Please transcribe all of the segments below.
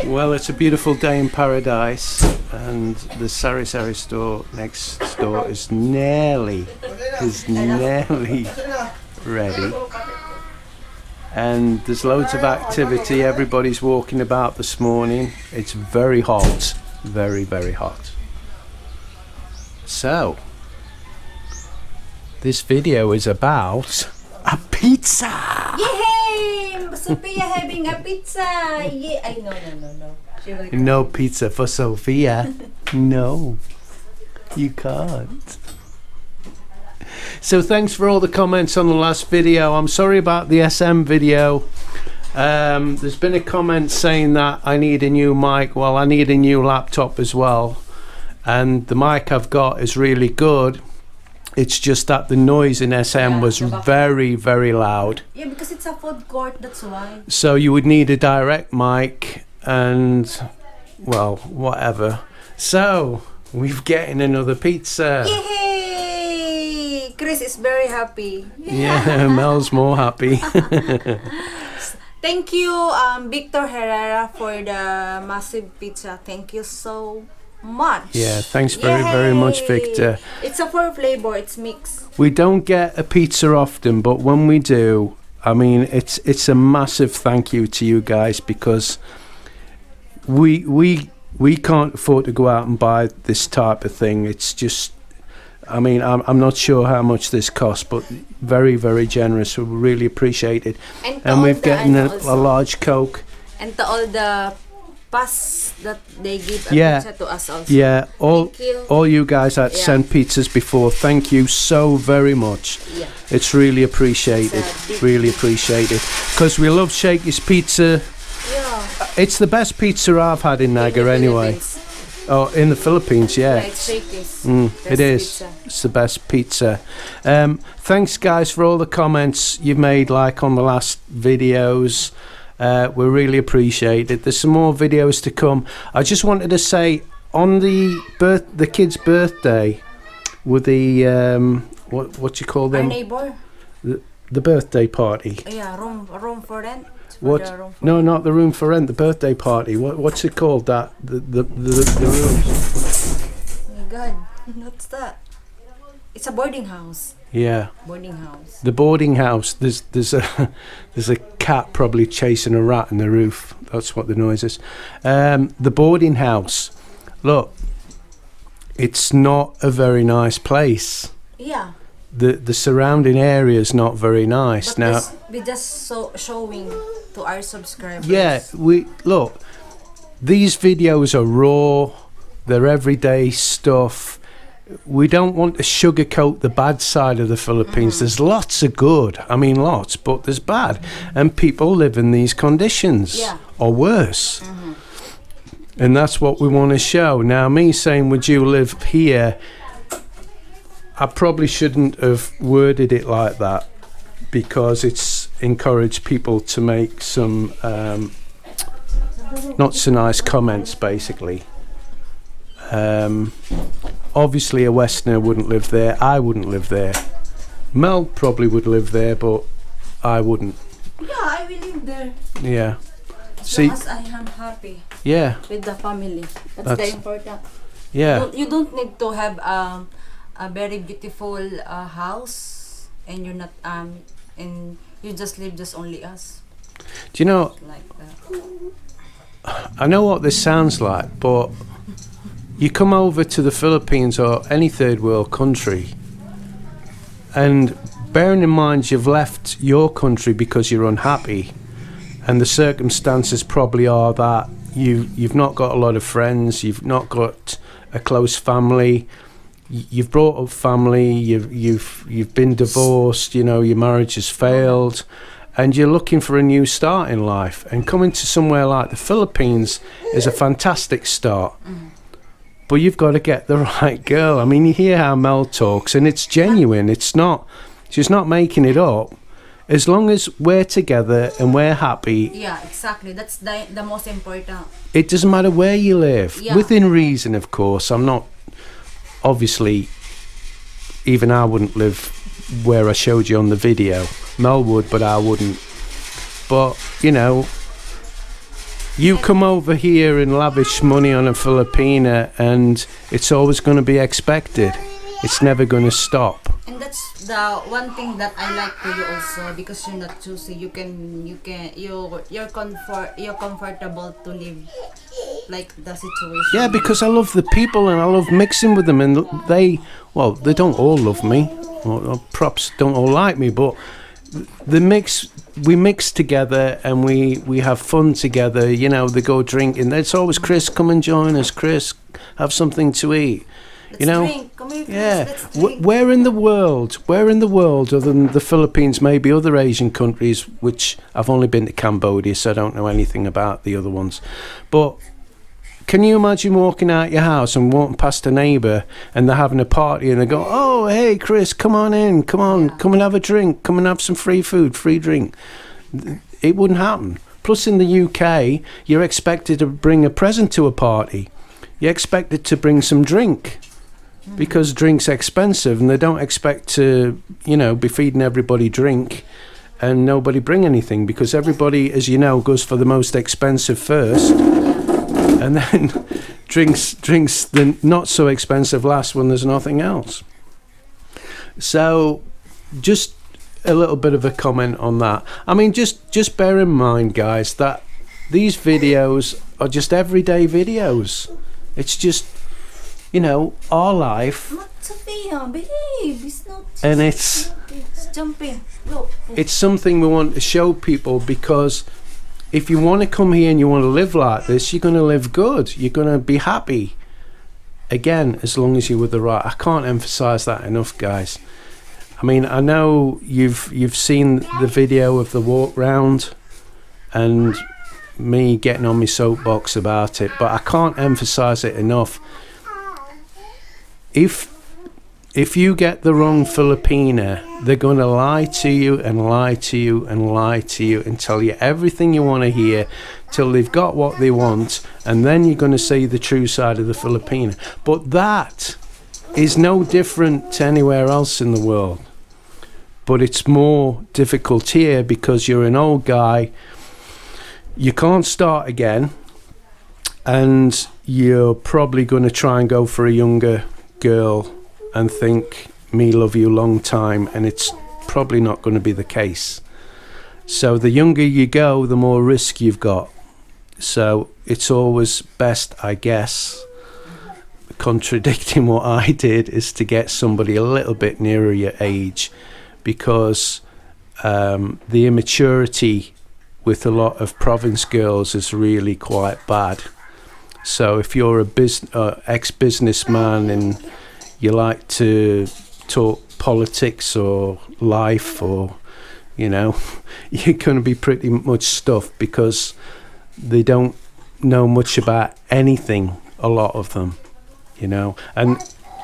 Well, it's a beautiful day in paradise, and the Sari Sari store next door is nearly ready. And there's loads of activity. Everybody's walking about this morning. It's very hot, very, very hot. So, this video is about a pizza. Yay! Sophia having a pizza. Yeah. No. No pizza for Sophia. No, you can't. So thanks for all the comments on the last video. I'm sorry about the SM video. There's been a comment saying that I need a new mic. Well, I need a new laptop as well. And the mic I've got is really good. It's just that the noise in SM was very, very loud. Yeah, because it's a food court, that's why. So you would need a direct mic and, well, whatever. So, we're getting another pizza. Yay! Chris is very happy. Yeah, Mel's more happy. Thank you, Victor Herrera, for the massive pizza. Thank you so much. Yeah, thanks very much, Victor. It's a 4 flavor, it's mixed. We don't get a pizza often, but when we do, I mean, it's a massive thank you to you guys, because we can't afford to go out and buy this type of thing. It's just, I mean, I'm not sure how much this costs, but very, very generous. So we really appreciate it. And we've gotten a large Coke. And to all the pass that they give a pizza to us also. Yeah, all you guys that sent pizzas before, thank you so very much. Yeah. It's really appreciated. Really appreciated. Because we love Shakey's pizza. Yeah. It's the best pizza I've had in Naga anyway. Oh, in the Philippines, yeah. It's Shakey's. It is. Pizza. It's the best pizza. Thanks guys for all the comments you've made, like on the last videos. We really appreciate it. There's some more videos to come. I just wanted to say, on the kid's birthday, with the what you call them? Our neighbor. The birthday party. Yeah, room for rent. What? No, not the room for rent. The birthday party. What's it called? That the rooms. Oh my God, what's that? It's a boarding house. Yeah. Boarding house. The boarding house. There's a cat probably chasing a rat in the roof. That's what the noise is. The boarding house. Look, it's not a very nice place. Yeah. The surrounding area is not very nice. But now we just showing to our subscribers. Yeah, look. These videos are raw. They're everyday stuff. We don't want to sugarcoat the bad side of the Philippines. There's lots of good. I mean, lots, but there's bad. And people live in these conditions, or worse. And that's what we want to show. Now, me saying, would you live here? I probably shouldn't have worded it like that, because it's encouraged people to make some not so nice comments, basically. Obviously a Westerner wouldn't live there. I wouldn't live there. Mel probably would live there, but I wouldn't. Yeah, I will live there. Yeah. As long as I am happy. Yeah. With the family. That's the important. Yeah. You don't need to have a very beautiful house, and you're not and you just live just only us. Do you know? Like that. I know what this sounds like, but you come over to the Philippines or any third world country, and bearing in mind you've left your country because you're unhappy, and the circumstances probably are that you've not got a lot of friends, you've not got a close family, you've brought up family, you've been divorced, you know, your marriage has failed, and you're looking for a new start in life, and coming to somewhere like the Philippines is a fantastic start. But you've got to get the right girl. I mean, you hear how Mel talks, and it's genuine. It's not, she's not making it up. As long as we're together and we're happy. Yeah, exactly. That's the most important. It doesn't matter where you live. Yeah. Within reason, of course. I'm not, obviously, even I wouldn't live where I showed you on the video. Mel would, but I wouldn't. But, you know, You come over here and lavish money on a Filipina, and it's always going to be expected. It's never going to stop. And that's the one thing that I like to you also, because you're not choosy. You're comfortable to live like the situation. Yeah, because I love the people and I love mixing with them, and they don't all love me, or props don't all like me, but we mix together and we have fun together. You know, they go drinking. It's always, Chris, come and join us. Chris, have something to eat. Let's drink. Come here, Chris, yeah. let's drink. Where in the world, other than the Philippines, maybe other Asian countries, which I've only been to Cambodia, so I don't know anything about the other ones. But can you imagine walking out your house and walking past a neighbour and they're having a party and they go, oh, hey, Chris, come on in, come on, come and have a drink, come and have some free food, free drink. It wouldn't happen. Plus in the UK, you're expected to bring a present to a party. You're expected to bring some drink because drink's expensive, and they don't expect to, be feeding everybody drink and nobody bring anything, because everybody, as you know, goes for the most expensive first. And then drinks the not so expensive last when there's nothing else. So just a little bit of a comment on that. I mean, just bear in mind, guys, that these videos are just everyday videos. It's just, our life. Not Sophia, babe, it's not. And it's jumping. Look. It's something we want to show people, because if you want to come here and you want to live like this, you're going to live good. You're going to be happy. Again, as long as you're with the right. I can't emphasize that enough, guys. I mean, I know you've seen the video of the walk round and me getting on my soapbox about it, but I can't emphasize it enough. If you get the wrong Filipina, they're going to lie to you and lie to you and lie to you and tell you everything you want to hear till they've got what they want, and then you're going to see the true side of the Filipina. But that is no different to anywhere else in the world. But it's more difficult here because you're an old guy, you can't start again, and you're probably going to try and go for a younger girl and think, me love you long time, and it's probably not going to be the case. So the younger you go, the more risk you've got. So it's always best, I guess, contradicting what I did, is to get somebody a little bit nearer your age, because the immaturity with a lot of province girls is really quite bad. So if you're a ex-businessman and you like to talk politics or life, or you're going to be pretty much stuffed, because they don't know much about anything, a lot of them, and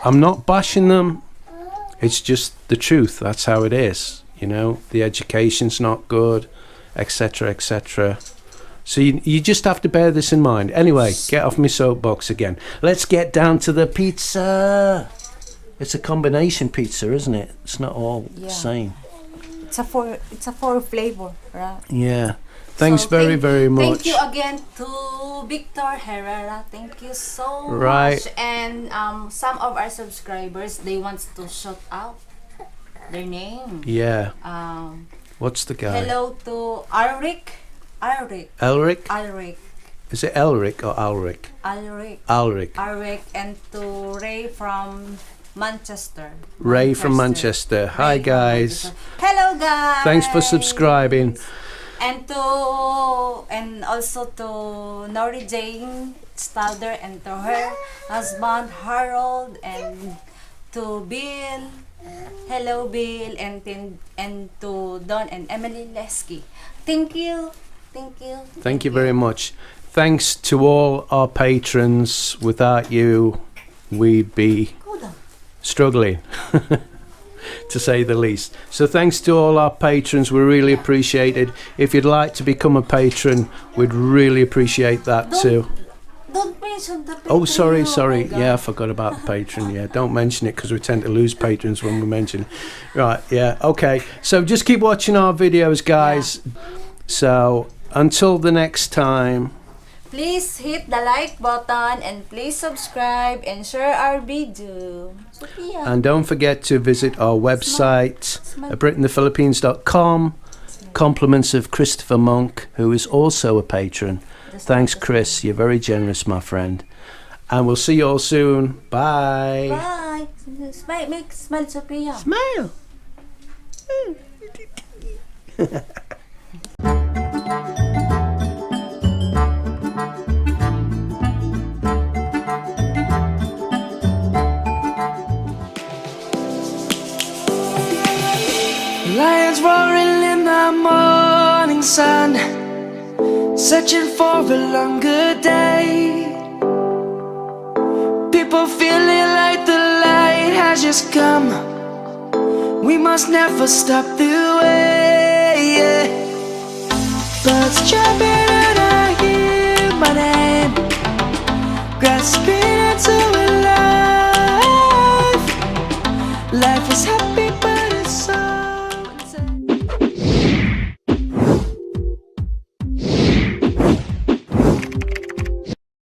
I'm not bashing them, it's just the truth. That's how it is. The education's not good, etc., etc. So you just have to bear this in mind. Anyway, get off my soapbox again. Let's get down to the pizza. It's a combination pizza, isn't it? It's not all the same. It's a four flavor, right? Yeah. Thanks very much. Thank you again to Victor Herrera. Thank you so much. And some of our subscribers, they want to shout out their name. Yeah. What's the guy? Hello to Alric. Elric? Is it Elric or Alric? Alric. And to Ray from Manchester. Ray from Manchester. Hi, guys. Hello, guys. Thanks for subscribing. And also to Nori Jane Stalder, and to her husband Harold, and to Bill. Hello, Bill, and to Don and Emily Lesky. Thank you. Thank you very much. Thanks to all our patrons. Without you, we'd be struggling, to say the least. So thanks to all our patrons. We really appreciate it. If you'd like to become a patron, we'd really appreciate that too. Don't mention the Patreon. Oh, sorry. Yeah, I forgot about the Patreon. Yeah, don't mention it, because we tend to lose patrons when we mention it. Right, yeah, okay. So just keep watching our videos, guys. Yeah. So until the next time, Please hit the like button and please subscribe and share our video. Sophia. And don't forget to visit our website, BritInThePhilippines.com. Compliments of Christopher Monk, who is also a patron. Thanks, Chris. You're very generous, my friend. And we'll see you all soon. Bye. Bye. Smile, make smile, Sophia. Smile. Lions roaring in the morning sun, searching for a longer day. People feeling like the light has just come. We must never stop the way.